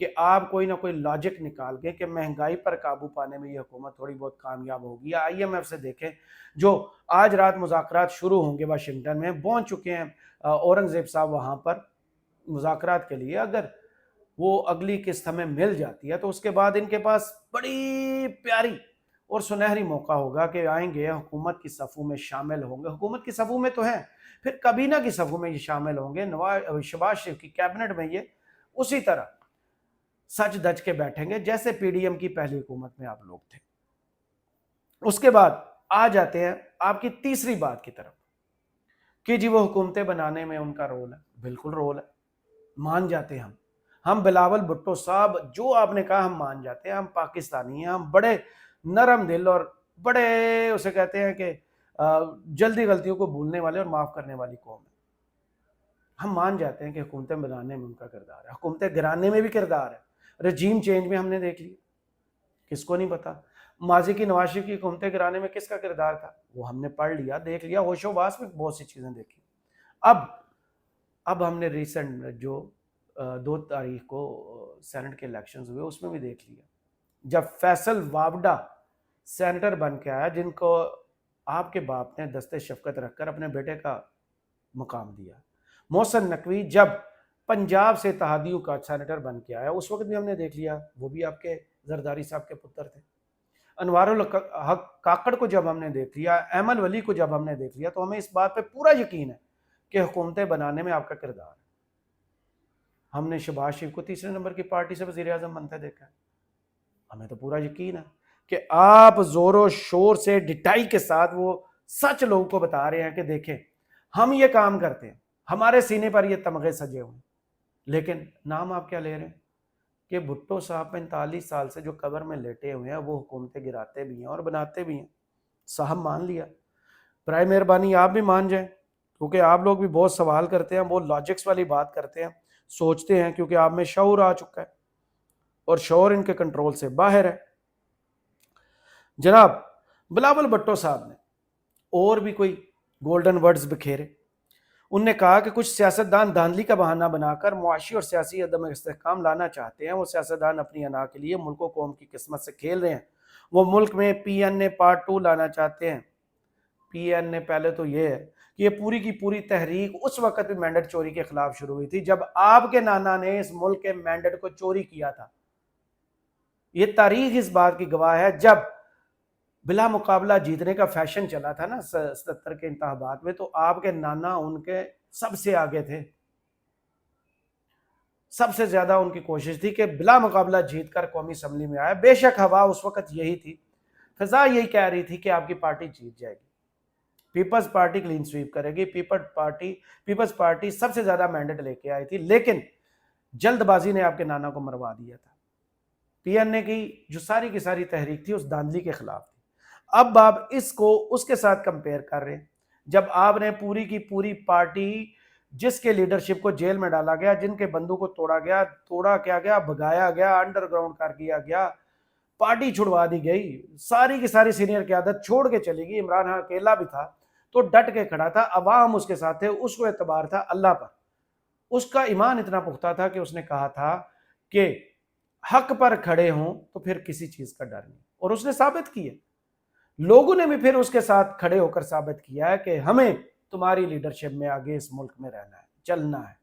کہ آپ کوئی نہ کوئی لاجک نکال کے کہ مہنگائی پر قابو پانے میں یہ حکومت تھوڑی بہت کامیاب ہوگی. یا آئی ایم ایف سے دیکھیں جو آج رات مذاکرات شروع ہوں گے واشنگٹن میں، پہنچ چکے ہیں اورنگزیب صاحب وہاں پر مذاکرات کے لیے. اگر وہ اگلی قسط ہمیں مل جاتی ہے تو اس کے بعد ان کے پاس بڑی پیاری اور سنہری موقع ہوگا کہ آئیں گے، حکومت کی صفوں میں شامل ہوں گے. حکومت کی صفوں میں تو ہیں، پھر کابینہ کی صفوں میں یہ شامل ہوں گے. شہباز شریف کی کیبنٹ میں یہ اسی طرح سچ دج کے بیٹھیں گے جیسے پی ڈی ایم کی پہلی حکومت میں آپ لوگ تھے. اس کے بعد آ جاتے ہیں آپ کی تیسری بات کی طرف کہ جی وہ حکومتیں بنانے میں ان کا رول ہے. بالکل رول ہے، مان جاتے ہیں ہم بلاول بھٹو صاحب جو آپ نے کہا ہم مان جاتے ہیں. ہم پاکستانی ہیں، ہم بڑے نرم دل اور بڑے اسے کہتے ہیں کہ جلدی غلطیوں کو بھولنے والے اور معاف کرنے والی قوم ہے. ہم مان جاتے ہیں کہ حکومتیں بنانے میں ان کا کردار ہے، حکومتیں گرانے میں بھی کردار ہے. رجیم چینج میں ہم نے دیکھ لیا، کس کو نہیں پتا ماضی کی نواز شریف کی حکومتیں گرانے میں کس کا کردار تھا، وہ ہم نے پڑھ لیا، دیکھ لیا، ہوش و واس میں بہت سی چیزیں دیکھی. اب ہم نے ریسنٹ جو 2 تاریخ کو سینٹ کے الیکشنز ہوئے اس میں بھی دیکھ لیا، جب فیصل وابڈا سینیٹر بن کے آیا جن کو آپ کے باپ نے دستے شفقت رکھ کر اپنے بیٹے کا مقام دیا. محسن نقوی جب پنجاب سے اتحادیوں کا سینیٹر بن کے آیا اس وقت بھی ہم نے دیکھ لیا، وہ بھی آپ کے زرداری صاحب کے پتر تھے. انوار الحق کاکڑ کو جب ہم نے دیکھ لیا، ایمن ولی کو جب ہم نے دیکھ لیا، تو ہمیں اس بات پہ پورا یقین ہے کہ حکومتیں بنانے میں آپ کا کردار ہے. ہم نے شہباز شریف کو تیسرے نمبر کی پارٹی سے وزیر اعظم بنتے دیکھا ہے. ہمیں تو پورا یقین ہے کہ آپ زور و شور سے ڈٹائی کے ساتھ وہ سچ لوگوں کو بتا رہے ہیں کہ دیکھیں ہم یہ کام کرتے ہیں، ہمارے سینے پر یہ تمغے سجے ہوئے ہیں. لیکن نام آپ کیا لے رہے ہیں کہ بھٹو صاحب 45 سال سے جو قبر میں لیٹے ہوئے ہیں وہ حکومتیں گراتے بھی ہیں اور بناتے بھی ہیں. صاحب مان لیا، برائے مہربانی آپ بھی مان جائیں، کیونکہ آپ لوگ بھی بہت سوال کرتے ہیں، بہت لاجکس والی بات کرتے ہیں، سوچتے ہیں، کیونکہ آپ میں شعور آ چکا ہے اور شعور ان کے کنٹرول سے باہر ہے. جناب بلاول بھٹو صاحب نے اور بھی کوئی گولڈن ورڈز بکھیرے. انہوں نے کہا کہ کچھ سیاستدان دھاندلی کا بہانہ بنا کر معاشی اور سیاسی عدم استحکام لانا چاہتے ہیں. وہ سیاستدان اپنی انا کے لیے ملک و قوم کی قسمت سے کھیل رہے ہیں. وہ ملک میں پی این اے پارٹ 2 لانا چاہتے ہیں. پی این اے پہلے تو یہ ہے کہ یہ پوری کی پوری تحریک اس وقت بھی مینڈیٹ چوری کے خلاف شروع ہوئی تھی جب آپ کے نانا نے اس ملک کے مینڈیٹ کو چوری کیا تھا. یہ تاریخ اس بات کی گواہ ہے. جب بلا مقابلہ جیتنے کا فیشن چلا تھا نا 77 کے انتخابات میں، تو آپ کے نانا ان کے سب سے آگے تھے. سب سے زیادہ ان کی کوشش تھی کہ بلا مقابلہ جیت کر قومی اسمبلی میں آئے. بے شک ہوا اس وقت یہی تھی، فضا یہی کہہ رہی تھی کہ آپ کی پارٹی جیت جائے گی، پیپلز پارٹی کلین سویپ کرے گی. پیپلز پارٹی سب سے زیادہ مینڈیٹ لے کے آئی تھی، لیکن جلد بازی نے آپ کے نانا کو مروا دیا تھا. پی این اے کی جو ساری کی ساری تحریک تھی اس دھاندلی کے خلاف تھی. اب آپ اس کو اس کے ساتھ کمپیئر کر رہے ہیں جب آپ نے پوری کی پوری پارٹی جس کے لیڈرشپ کو جیل میں ڈالا گیا، جن کے بندوں کو توڑا کیا گیا، بھگایا گیا، انڈر گراؤنڈ کر دیا گیا، پارٹی چھڑوا دی گئی، ساری کی ساری سینئر قیادت چھوڑ کے چلی گئی. عمران خان اکیلا بھی تھا تو ڈٹ کے کھڑا تھا، عوام اس کے ساتھ تھے، اس کو اعتبار تھا اللہ پر. اس کا ایمان اتنا پختہ تھا کہ اس نے کہا تھا کہ حق پر کھڑے ہوں تو پھر کسی چیز کا ڈر نہیں، اور اس نے ثابت کیا. لوگوں نے بھی پھر اس کے ساتھ کھڑے ہو کر ثابت کیا ہے کہ ہمیں تمہاری لیڈرشپ میں آگے اس ملک میں رہنا ہے، چلنا ہے.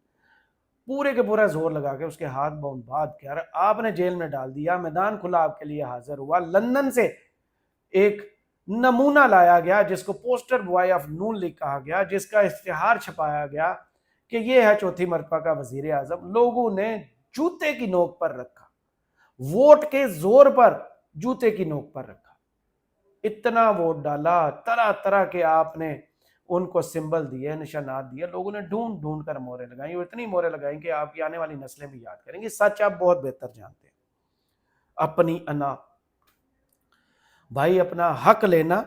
پورے کے پورا زور لگا کے اس کے ہاتھ باندھ کر آپ نے جیل میں ڈال دیا. میدان کھلا آپ کے لیے حاضر ہوا. لندن سے ایک نمونہ لایا گیا جس کو poster boy of Noon League کہا گیا، جس کا اشتہار چھپایا گیا کہ یہ ہے چوتھی مرتبہ کا وزیر اعظم. لوگوں نے جوتے کی نوک پر رکھا، ووٹ کے زور پر جوتے کی نوک پر رکھا. اتنا ووٹ ڈالا، طرح طرح کے آپ نے ان کو سمبل دیے، نشانات دیے. لوگوں نے ڈھونڈ ڈھونڈ کر مورے لگائیں، اور اتنی مورے لگائیں کہ آپ کی آنے والی نسلیں بھی یاد کریں گی. سچ آپ بہت بہتر جانتے ہیں. اپنی انا بھائی، اپنا حق لینا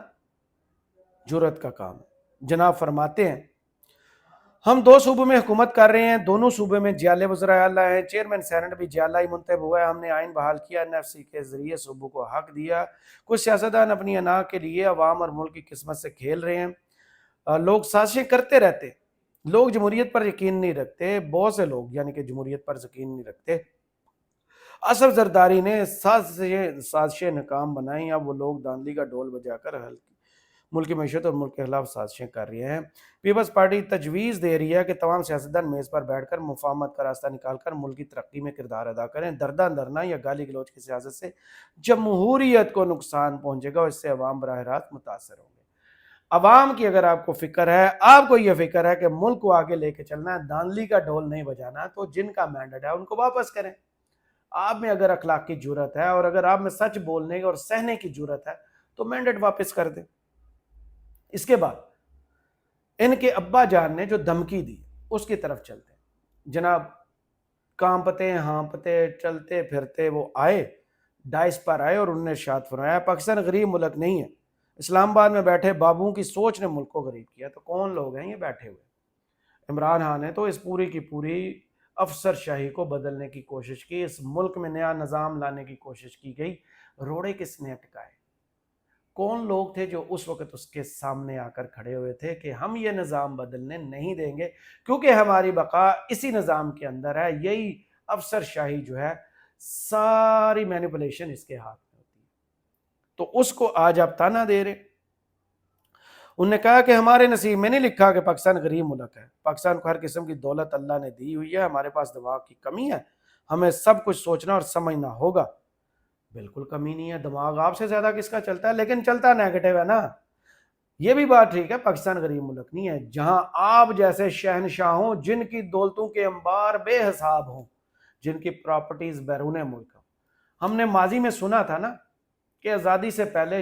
جرأت کا کام ہے. جناب فرماتے ہیں ہم 2 صوبوں میں حکومت کر رہے ہیں، دونوں صوبے میں جیالے وزراء اعلیٰ ہیں، چیئرمین سینٹ بھی جیالہ ہی منتخب ہوا ہے. ہم نے آئین بحال کیا، این ایف سی کے ذریعے صوبوں کو حق دیا. کچھ سیاستدان اپنی انا کے لیے عوام اور ملک کی قسمت سے کھیل رہے ہیں. لوگ سازشیں کرتے رہتے، لوگ جمہوریت پر یقین نہیں رکھتے. بہت سے لوگ یعنی کہ جمہوریت پر یقین نہیں رکھتے. اسد زرداری نے سازشیں ناکام بنائیں، اب وہ لوگ داندلی کا ڈول بجا کر ملکی معیشت اور ملک کے خلاف سازشیں کر رہے ہیں۔ پیپلز پارٹی تجویز دے رہی ہے کہ تمام سیاستدان میز پر بیٹھ کر مفاہمت کا راستہ نکال کر ملک کی ترقی میں کردار ادا کریں۔ درداں درنا یا گالی گلوچ کی سیاست سے جمہوریت کو نقصان پہنچے گا اور اس سے عوام براہ راست متاثر ہوں گے۔ عوام کی اگر آپ کو فکر ہے، آپ کو یہ فکر ہے کہ ملک کو آگے لے کے چلنا ہے، داندلی کا ڈھول نہیں بجانا، تو جن کا مینڈیٹ ہے ان کو واپس کریں۔ آپ میں اگر اخلاق کی جرت ہے اور اگر آپ میں سچ بولنے اور سہنے کی جرت ہے تو مینڈیٹ واپس کر دیں۔ اس کے بعد ان کے ابا جان نے جو دھمکی دی اس کی طرف چلتے ہیں۔ جناب کانپتے ہانپتے چلتے پھرتے وہ آئے، ڈائس پر آئے اور انہوں نے ارشاد فرمایا پاکستان غریب ملک نہیں ہے۔ اسلام آباد میں بیٹھے بابوں کی سوچ نے ملک کو غریب کیا۔ تو کون لوگ ہیں یہ بیٹھے ہوئے؟ عمران خان نے تو اس پوری کی پوری افسر شاہی کو بدلنے کی کوشش کی، اس ملک میں نیا نظام لانے کی کوشش کی گئی۔ روڑے کس نے اٹکائے؟ کون لوگ تھے جو اس وقت اس کے سامنے آ کر کھڑے ہوئے تھے کہ ہم یہ نظام بدلنے نہیں دیں گے کیونکہ ہماری بقا اسی نظام کے اندر ہے۔ یہی افسر شاہی جو ہے، ساری مینیپولیشن اس کے ہاتھ میں ہوتی ہے۔ تو اس کو آج آپ تانا دے رہے۔ انہوں نے کہا کہ ہمارے نصیب میں نہیں لکھا کہ پاکستان غریب ملک ہے، پاکستان کو ہر قسم کی دولت اللہ نے دی ہوئی ہے، ہمارے پاس دماغ کی کمی ہے، ہمیں سب کچھ سوچنا اور سمجھنا ہوگا۔ بالکل کمی نہیں ہے، دماغ آپ سے زیادہ کس کا چلتا ہے، لیکن چلتا نیگیٹو ہے نا۔ یہ بھی بات ٹھیک ہے، پاکستان غریب ملک نہیں ہے جہاں آپ جیسے شہنشاہوں جن کی دولتوں کے انبار بے حساب ہوں، جن کی پراپرٹیز بیرون ملک ہوں۔ ہم نے ماضی میں سنا تھا نا کہ آزادی سے پہلے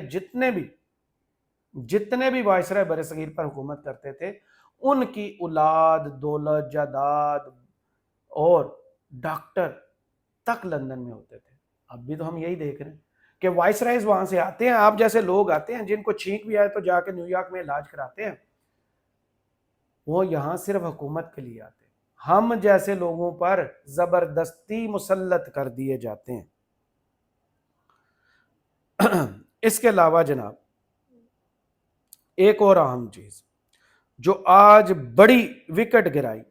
جتنے بھی وائسرائے برصغیر پر حکومت کرتے تھے ان کی اولاد، دولت، جائیداد اور ڈاکٹر تک لندن میں ہوتے تھے۔ اب بھی تو ہم یہی دیکھ رہے ہیں کہ وائسرائز وہاں سے آتے ہیں، آپ جیسے لوگ آتے ہیں جن کو چھینک بھی آئے تو جا کے نیو یارک میں علاج کراتے ہیں، وہ یہاں صرف حکومت کے لیے آتے ہیں۔ ہم جیسے لوگوں پر زبردستی مسلط کر دیے جاتے ہیں۔ اس کے علاوہ جناب ایک اور اہم چیز جو آج بڑی وکٹ گرائی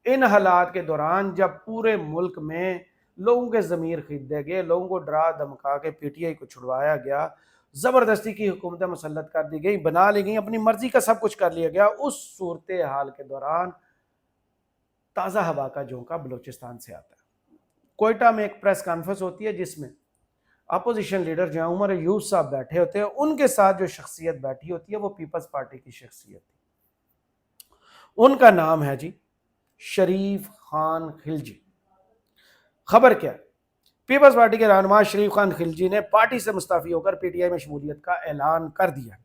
ان حالات کے دوران، جب پورے ملک میں لوگوں کے ضمیر خریدے گئے، لوگوں کو ڈرا دھمکا کے پی ٹی آئی کو چھڑوایا گیا، زبردستی کی حکومتیں مسلط کر دی گئی، بنا لی گئی، اپنی مرضی کا سب کچھ کر لیا گیا، اس صورتحال کے دوران تازہ ہوا کا جھونکا بلوچستان سے آتا ہے۔ کوئٹہ میں ایک پریس کانفرنس ہوتی ہے جس میں اپوزیشن لیڈر جو عمر ایوب صاحب بیٹھے ہوتے ہیں، ان کے ساتھ جو شخصیت بیٹھی ہوتی ہے وہ پیپلز پارٹی کی شخصیت ہے۔ ان کا نام ہے جی شریف خان خلجی۔ خبر کیا ہے؟ پیپلز پارٹی کے رہنما شریف خان خلجی نے پارٹی سے مستعفی ہو کر پی ٹی آئی میں شمولیت کا اعلان کر دیا۔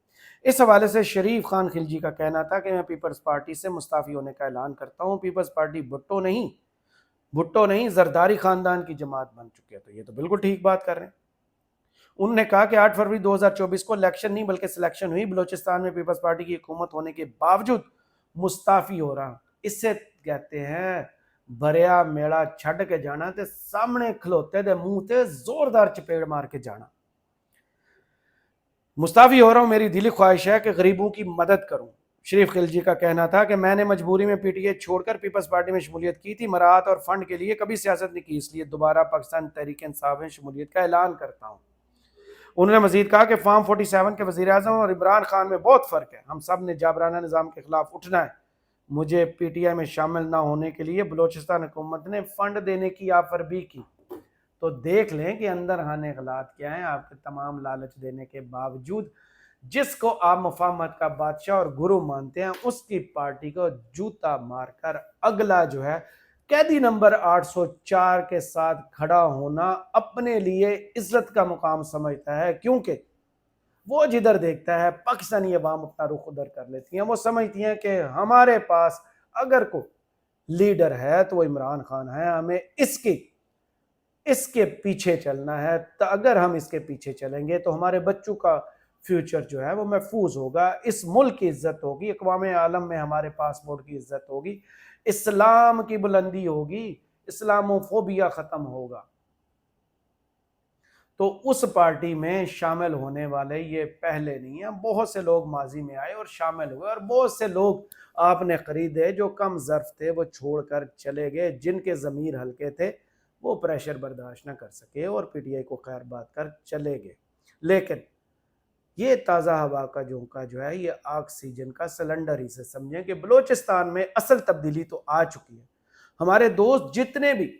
اس حوالے سے شریف خان خلجی کا کہنا تھا کہ میں پیپلز پارٹی سے مستعفی ہونے کا اعلان کرتا ہوں۔ پیپلز پارٹی بھٹو نہیں زرداری خاندان کی جماعت بن چکی ہے۔ تو یہ تو بالکل ٹھیک بات کر رہے ہیں۔ انہوں نے کہا کہ 8 فروری 2024 کو الیکشن نہیں بلکہ سلیکشن ہوئی، بلوچستان میں پیپلز پارٹی کی حکومت ہونے کے باوجود مستعفی ہو رہا۔ اس سے کہتے ہیں بھریا میڑا چھڈ کے جانا تے سامنے کھلوتے دے منہ تے زوردار چپیڑ مار کے جانا۔ مستعفی ہو رہا ہوں، میری دلی خواہش ہے کہ غریبوں کی مدد کروں۔ شریف خلجی کا کہنا تھا کہ میں نے مجبوری میں پی ٹی آئی چھوڑ کر پیپلز پارٹی میں شمولیت کی تھی، مراعات اور فنڈ کے لیے کبھی سیاست نہیں کی، اس لیے دوبارہ پاکستان تحریک انصاف میں شمولیت کا اعلان کرتا ہوں۔ انہوں نے مزید کہا کہ فارم 47 کے وزیر اعظم اور عمران خان میں بہت فرق ہے، ہم سب نے جابرانہ نظام کے خلاف اٹھنا ہے۔ مجھے پی ٹی آئی میں شامل نہ ہونے کے لیے بلوچستان حکومت نے فنڈ دینے کی آفر بھی کی۔ تو دیکھ لیں کہ اندر آنے حالات کیا ہیں۔ آپ کے تمام لالچ دینے کے باوجود جس کو آپ مفاہمت کا بادشاہ اور گرو مانتے ہیں، اس کی پارٹی کو جوتا مار کر اگلا جو ہے قیدی نمبر 804 کے ساتھ کھڑا ہونا اپنے لیے عزت کا مقام سمجھتا ہے، کیونکہ وہ جدھر دیکھتا ہے پاکستانی عوام اپنا رخ ادھر کر لیتی ہیں۔ وہ سمجھتی ہیں کہ ہمارے پاس اگر کوئی لیڈر ہے تو وہ عمران خان ہے، ہمیں اس کے پیچھے چلنا ہے۔ تو اگر ہم اس کے پیچھے چلیں گے تو ہمارے بچوں کا فیوچر جو ہے وہ محفوظ ہوگا، اس ملک کی عزت ہوگی، اقوام عالم میں ہمارے پاسپورٹ کی عزت ہوگی، اسلام کی بلندی ہوگی، اسلاموفوبیا ختم ہوگا۔ تو اس پارٹی میں شامل ہونے والے یہ پہلے نہیں ہیں، بہت سے لوگ ماضی میں آئے اور شامل ہوئے، اور بہت سے لوگ آپ نے خریدے جو کم ظرف تھے وہ چھوڑ کر چلے گئے، جن کے ضمیر ہلکے تھے وہ پریشر برداشت نہ کر سکے اور پی ٹی آئی کو خیر بات کر چلے گئے. لیکن یہ تازہ ہوا کا جھونکا جو ہے یہ آکسیجن کا سلنڈر ہی سے سمجھیں کہ بلوچستان میں اصل تبدیلی تو آ چکی ہے. ہمارے دوست جتنے بھی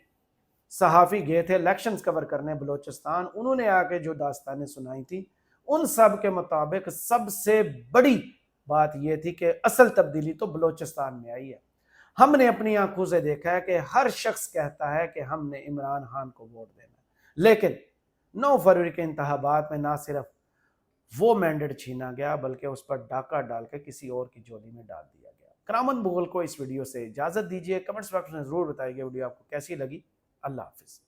صحافی گئے تھے الیکشنز کور کرنے بلوچستان، انہوں نے آ کے جو داستانیں سنائی تھی ان سب کے مطابق سب سے بڑی بات یہ تھی کہ اصل تبدیلی تو بلوچستان میں آئی ہے. ہم نے اپنی آنکھوں سے دیکھا ہے کہ ہر شخص کہتا ہے کہ ہم نے عمران خان کو ووٹ دینا ہے، لیکن 9 فروری کے انتخابات میں نہ صرف وہ مینڈیٹ چھینا گیا بلکہ اس پر ڈاکہ ڈال کے کسی اور کی جولی میں ڈال دیا گیا. کرامن مغل کو اس ویڈیو سے اجازت دیجیے. کمنٹس باکس میں ضرور بتائیے ویڈیو آپ کو کیسی لگی. اللہ حافظ.